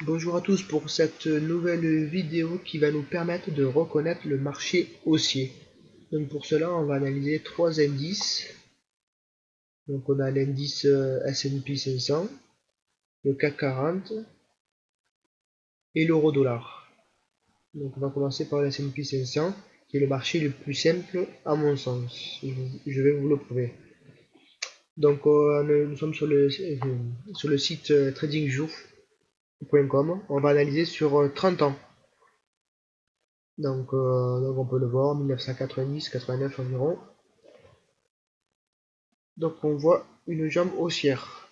Bonjour à tous pour cette nouvelle vidéo qui va nous permettre de reconnaître le marché haussier. Donc pour cela, on va analyser trois indices. Donc on a l'indice S&P 500, le CAC 40 et l'euro dollar. Donc on va commencer par le S&P 500 qui est le marché le plus simple à mon sens. Je vais vous le prouver. Donc nous sommes sur le site tradingjour.com. On va analyser sur 30 ans. Donc on peut le voir, 1990-89 environ. Donc on voit une jambe haussière.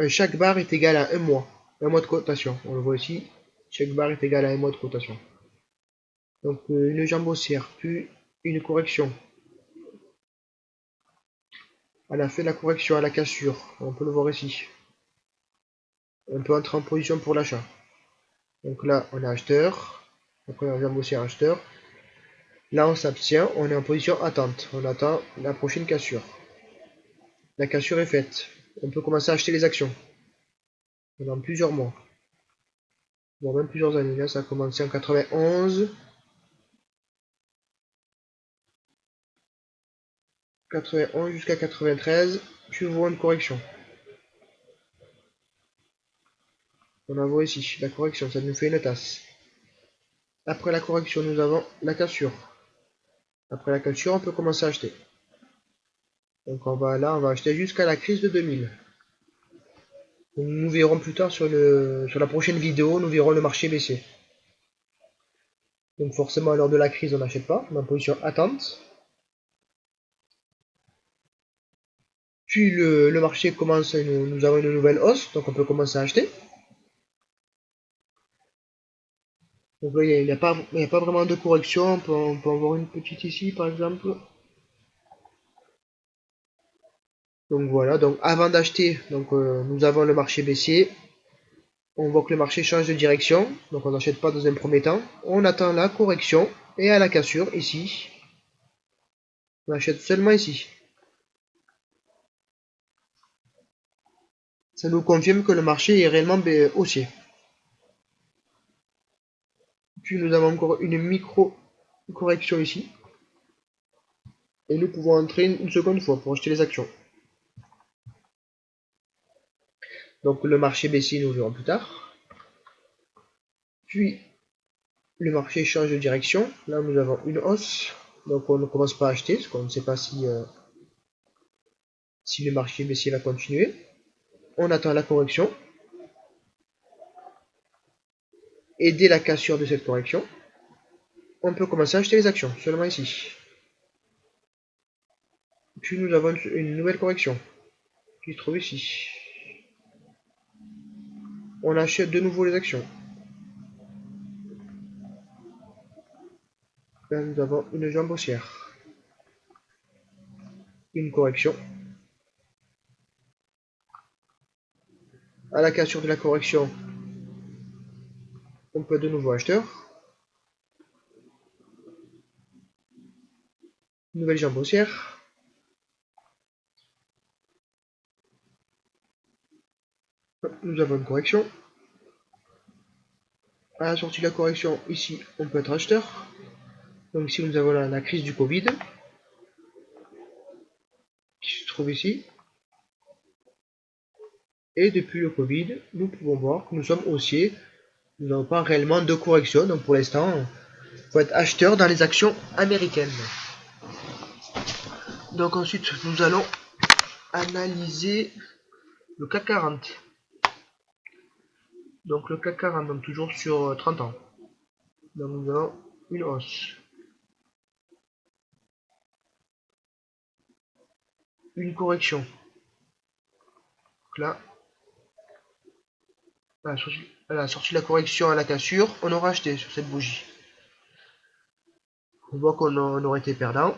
Chaque barre est égal à un mois de cotation. On le voit ici, chaque barre est égal à un mois de cotation. Donc une jambe haussière, puis une correction. Elle a fait la correction à la cassure, on peut le voir ici. On peut entrer en position pour l'achat. Donc là on est acheteur, après la jambe haussière acheteur. Là on s'abstient, on est en position attente, on attend la prochaine cassure. La cassure est faite, on peut commencer à acheter les actions pendant plusieurs mois, voire même plusieurs années. Là ça a commencé en 91, 91 jusqu'à 93, puis on voit une correction. On la voit ici, la correction, ça nous fait une tasse. Après la correction, nous avons la cassure. Après la cassure, on peut commencer à acheter. Donc on va acheter jusqu'à la crise de 2000. Donc, nous verrons plus tard sur la prochaine vidéo, nous verrons le marché baisser. Donc forcément, lors de la crise, on n'achète pas, on est en position attente. Puis le marché commence, nous avons une nouvelle hausse, donc on peut commencer à acheter. Donc là, il n'y a pas vraiment de correction, on peut en voir une petite ici par exemple. Donc voilà, donc avant d'acheter, nous avons le marché baissier. On voit que le marché change de direction, donc on n'achète pas dans un premier temps. On attend la correction et à la cassure ici. On achète seulement ici. Ça nous confirme que le marché est réellement haussier. Puis nous avons encore une micro correction ici. Et nous pouvons entrer une seconde fois pour acheter les actions. Donc le marché baissier, nous verrons plus tard. Puis le marché change de direction. Là, nous avons une hausse. Donc on ne commence pas à acheter, parce qu'on ne sait pas si le marché baissier va continuer. On attend la correction. Et dès la cassure de cette correction, on peut commencer à acheter les actions, seulement ici. Puis nous avons une nouvelle correction qui se trouve ici. On achète de nouveau les actions. Là, nous avons une jambe haussière. Une correction. À la cassure de la correction, on peut de nouveau acheteur. Nouvelle jambe haussière. Nous avons une correction. À la sortie de la correction, ici, on peut être acheteur. Donc ici, nous avons la crise du Covid qui se trouve ici. Et depuis le Covid, nous pouvons voir que nous sommes haussiers. Nous n'avons pas réellement de correction. Donc pour l'instant, il faut être acheteur dans les actions américaines. Donc ensuite, nous allons analyser le CAC 40. Donc le CAC 40, donc toujours sur 30 ans. Donc nous avons une hausse. Une correction. Donc là, à la sortie de la correction à la cassure, on aura acheté sur cette bougie. On voit qu'on aurait été perdant.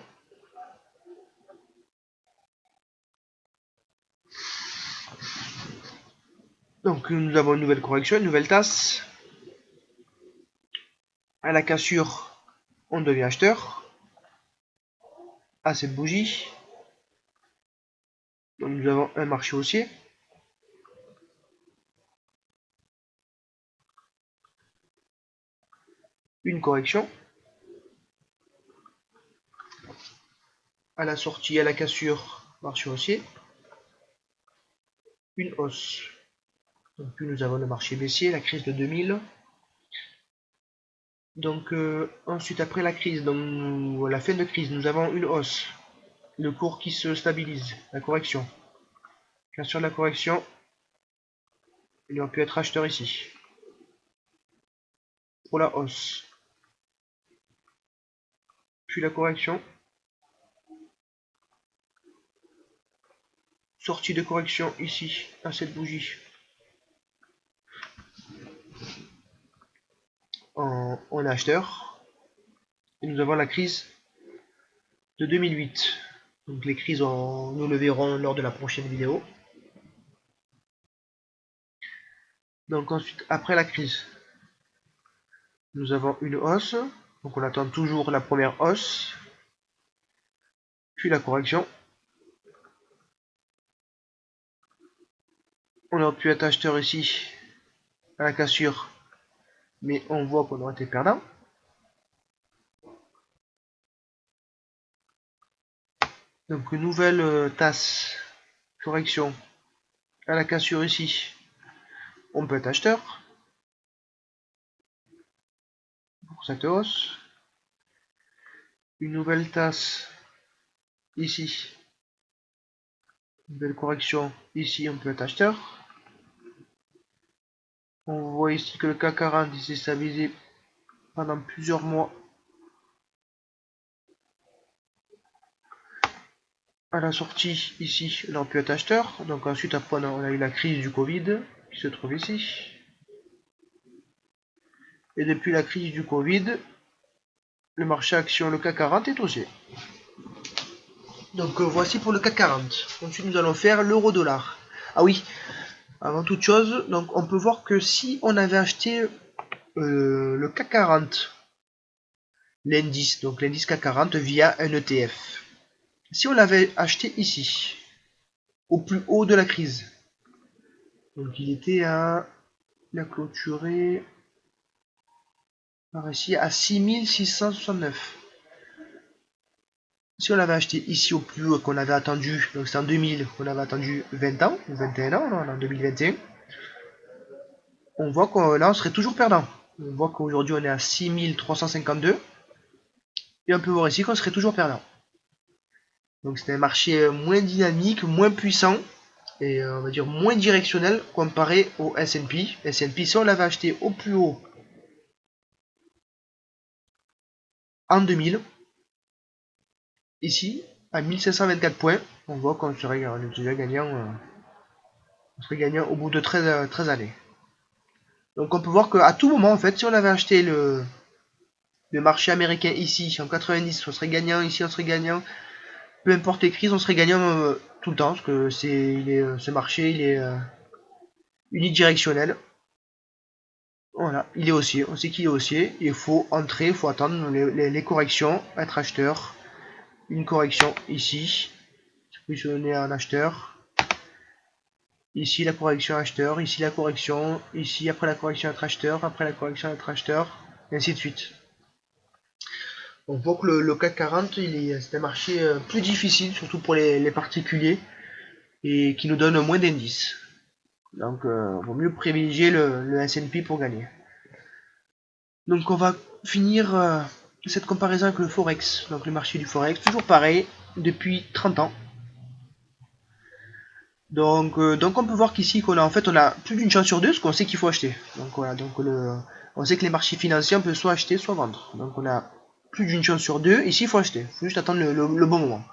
Donc nous avons une nouvelle correction, une nouvelle tasse. À la cassure, on devient acheteur. À cette bougie. Donc nous avons un marché haussier. une correction. À la sortie, à la cassure, marché haussier, une hausse. Donc puis nous avons le marché baissier, la crise de 2000. Donc ensuite après la crise, donc la fin de crise, nous avons une hausse. Le cours qui se stabilise, la correction. Cassure de la correction, il aurait pu être acheteur ici. Pour la hausse. Puis la correction. Sortie de correction ici, à cette bougie. En acheteur. Et nous avons la crise de 2008. Donc les crises, nous le verrons lors de la prochaine vidéo. Donc ensuite, après la crise, nous avons une hausse. Donc on attend toujours la première hausse. Puis la correction. On aurait pu être acheteur ici, à la cassure. Mais on voit qu'on aurait été perdant. Donc une nouvelle tasse. Correction. À la cassure ici. On peut être acheteur. Pour cette hausse. Une nouvelle tasse ici. Une belle correction ici, on peut être acheteur. On voit ici que le CAC 40 s'est stabilisé pendant plusieurs mois. À la sortie ici, on peut être acheteur. Donc ensuite après on a eu la crise du Covid qui se trouve ici. Et depuis la crise du Covid, le marché action, le CAC 40 est haussier. Donc voici pour le CAC 40. Ensuite nous allons faire l'euro-dollar. Ah oui, avant toute chose, donc on peut voir que si on avait acheté le CAC 40, l'indice, donc l'indice CAC 40 via un ETF. Si on l'avait acheté ici, au plus haut de la crise, donc il était à, il a clôturé par ici à 6669. Si on l'avait acheté ici au plus haut qu'on avait attendu, donc c'est en 2000, qu'on avait attendu 20 ans, ou 21 ans, non, en 2021, on voit que là on serait toujours perdant. On voit qu'aujourd'hui on est à 6352, et on peut voir ici qu'on serait toujours perdant. Donc c'est un marché moins dynamique, moins puissant, et on va dire moins directionnel comparé au S&P. S&P, si on l'avait acheté au plus haut en 2000, ici, à 1524 points, on voit qu'on serait déjà gagnant, au bout de 13 années. Donc on peut voir qu'à tout moment, en fait, si on avait acheté le marché américain ici, en 90, on serait gagnant, ici on serait gagnant, peu importe les crises, on serait gagnant tout le temps, parce que ce marché, il est unidirectionnel. Voilà, il est haussier, on sait qu'il est haussier, il faut entrer, il faut attendre les corrections, être acheteur, une correction ici, positionner en acheteur, ici la correction acheteur, ici la correction, ici après la correction être acheteur, après la correction être acheteur, et ainsi de suite. On voit que le CAC 40, c'est un marché plus difficile, surtout pour les particuliers, et qui nous donne moins d'indices. Donc il vaut mieux privilégier le S&P pour gagner. Donc on va finir cette comparaison avec le Forex, donc le marché du Forex, toujours pareil, depuis 30 ans. Donc on peut voir qu'ici qu'on a en fait on a plus d'une chance sur deux, parce qu'on sait qu'il faut acheter. Donc voilà, donc on sait que les marchés financiers on peut soit acheter soit vendre. Donc on a plus d'une chance sur deux, ici il faut acheter, il faut juste attendre le bon moment.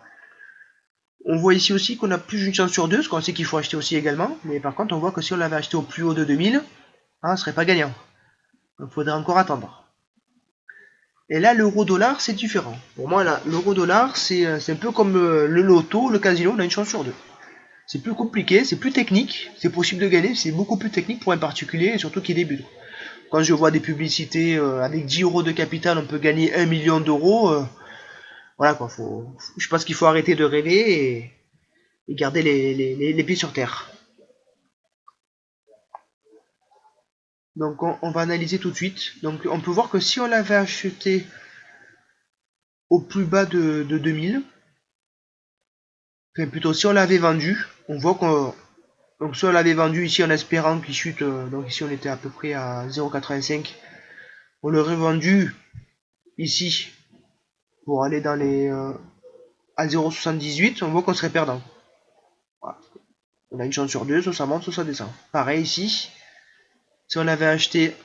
On voit ici aussi qu'on a plus d'une chance sur deux, parce qu'on sait qu'il faut acheter aussi également, mais par contre on voit que si on l'avait acheté au plus haut de 2000, on ne serait pas gagnant. Donc il faudrait encore attendre. Et là, l'euro-dollar, c'est différent. Pour moi, là, l'euro-dollar, c'est un peu comme le loto, le casino, on a une chance sur deux. C'est plus compliqué, c'est plus technique, c'est possible de gagner, c'est beaucoup plus technique pour un particulier, et surtout qui débute. Quand je vois des publicités avec 10 euros de capital, on peut gagner 1 million d'euros, voilà quoi, je pense qu'il faut arrêter de rêver et garder les pieds sur terre. Donc on va analyser tout de suite. Donc on peut voir que si on l'avait acheté au plus bas de 2000, enfin plutôt si on l'avait vendu, on voit qu'on donc si on l'avait vendu ici en espérant qu'il chute, donc ici on était à peu près à 0,85, on l'aurait vendu ici pour aller dans les à 0,78, on voit qu'on serait perdant. Voilà. On a une chance sur deux, soit ça monte, soit ça descend. Pareil ici, si on l'avait acheté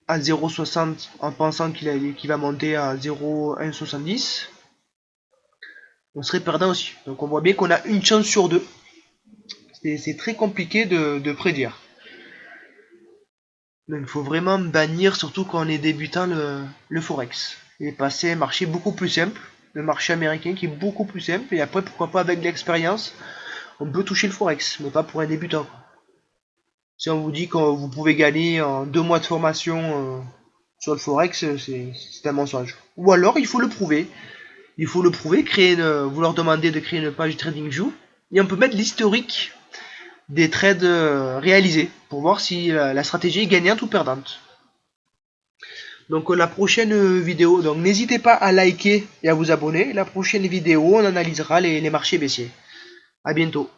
à 0,60 en pensant qu'il va monter à 0,170, on serait perdant aussi. Donc on voit bien qu'on a une chance sur deux. C'est très compliqué de prédire. Donc il faut vraiment bannir, surtout quand on est débutant, le Forex. Et passer à un marché beaucoup plus simple, le marché américain qui est beaucoup plus simple, et après pourquoi pas avec l'expérience, on peut toucher le Forex, mais pas pour un débutant. Si on vous dit que vous pouvez gagner en 2 mois de formation sur le Forex, c'est un mensonge. Ou alors il faut le prouver. Il faut le prouver, vous leur demandez de créer une page TradingView, et on peut mettre l'historique des trades réalisés pour voir si la stratégie est gagnante ou perdante. Donc la prochaine vidéo, donc n'hésitez pas à liker et à vous abonner. La prochaine vidéo, on analysera les marchés baissiers. À bientôt.